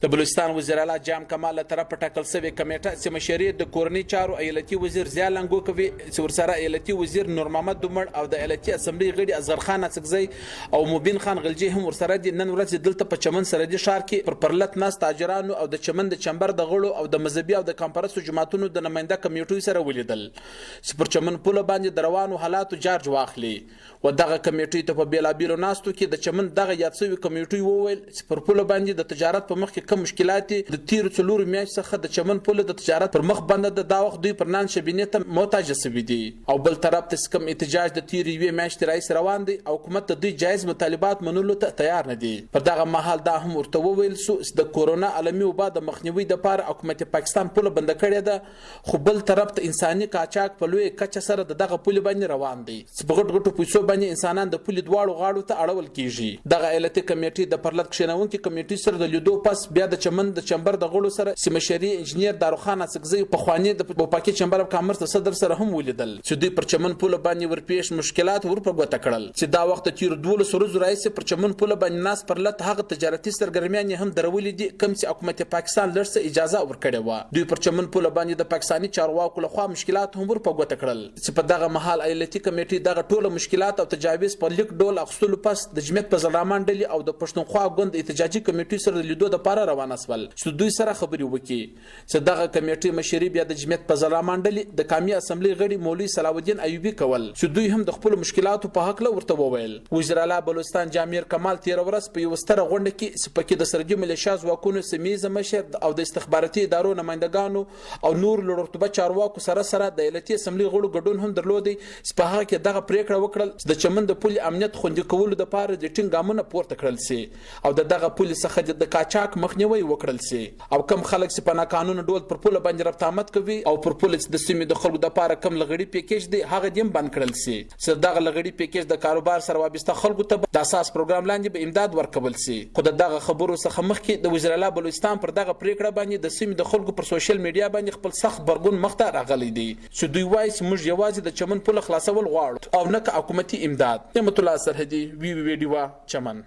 د بلوچستان وزیر اعلی جام کمال له طرفه ټاکل شوې کمیټه چې مشري د کورنۍ چارو ایالتي وزیر ضیا لنګو کوي چې ورسره ایالتي وزیر نور محمد دومړ او د ایالتي اسمبلی غړي اظهرخان اڅکزی او مبین خان غلجي هم ورسره دي. نن ورځ دلته په چمن سرحدي ښار کې پرلت ناس تاجرانو او د چمن د چمبر د غړو او د مذهبي او د کانفرنس جماعتونو د نماینده کمیټو سره ولیدل چې پر چمن پل باندې د روانو حالاتو جارج واخلي. و دغه کمیټې ته په بیلابیلو ناستو کې د چمن دغه یاد شوي کمیټو وویل چې پر پل باندې د تجارت په مخ کې کوم مشکلات د تیر څلور میاشتو څخه د چمن پل د تجارت پر مخ باندې د وخت دوی پر نن شبینه ته محتاج شوي دي او بل طرف ته کوم احتجاج د تیر یوې میاشتې رئیس روان دي او حکومت د دوی جایز مطالبات منلو ته تیار نه دي. پر دغه مهال دا هم ورته وویل سو چې د کورونا عالمي وبا د مخنیوي لپاره حکومت پاکستان پل بند کړی ده خو بل طرف ته انساني قاچاق په لوی کچه سره دغه پل باندې روان دي چې په غټ غټو پیسو باندې انسانان د پل دواړو غاړو ته اړول کیږي. دغه ایالتي کمیټې د پرلط کښینونکو کمیټې سره د لیدو پس بیا د چمن د چمبر د غړو سره سیمشري انجنیر داروخان اڅکزی په خواني د بوپاکي چمبر اف کامرس صدر سره هم ولیدل چې دوی پر چمن پل باندې ورپېښ مشکلات ورپه ګوته کړل چې دا وخت تیر 12 ورځې راځي پر چمن پل باندې ناس پر لټ هغه تجارتي سرګرمیان هم درولې دي کوم چې حکومت پاکستان لرسه اجازه ورکړې و. دوی پر چمن پل باندې د پاکستاني چارواکو لخوا مشکلات هم ورپه ګوته کړل چې په دغه محل ایالتي کمیټې دغه ټول مشکلات او تجاویز په لیک ډول اخستلو پس د جمعیت په زلمان ډلې او د پښتونخوا ګوند احتجاجي کمیټې سره لیدو د لپاره روانه شول چې دوی سره خبرې وکړي چې دغه کمیټې مشري بیا د جمعیت په زلمان ډلې د قومي اسمبلی غړي مولوي صلاح الدین ایوبي کول چې دوی هم د خپل مشکلاتو په حق له ورته وویل. وزیر اعلی بلوچستان جامیر کمال تیر ورځ په یو ستره غونډه کې سپکې د سرګي ملیشیا ځواکونو سمیزه مشر او د استخباراتي ادارو نمائندګانو او نور لوړرتبه چارواکو سره د ایالتي اسمبلی غړو ګډون هم درلودي چې په هغه کې دغه پریکړه وکړل چې د چمن د پل امنیت خوندي کولو لپاره د ټینګ ګامونه پورته کړل سي او دغه پل څخه د قاچاق مخنیوي وکړل سي او کم خلک چې په ناقانونه ډول پر پل باندې رفت آمد کوي او پر پل د سیمې د خلکو د لپاره کم لغړی پیکیج دی هغه دیم بند کړل سي چې دغه لغړی پیکیج د کاروبار سره وابسته خلکو ته د اساس پروګرام لاندې به امداد ورکول سي. خو دغه خبرو څخه مخکې د وزیر اعلی بلوچستان پر دغه پریکړه باندې د سیمې د خلکو پر سوشل میډیا باندې خپل سخت برګون مخته راغلی دی چې دوی وایي چې موږ یوازې د چمن پل خلاصول غواړو او نه حکومتي امداد. نعمت الله سرحدي وی ویډیو چمن.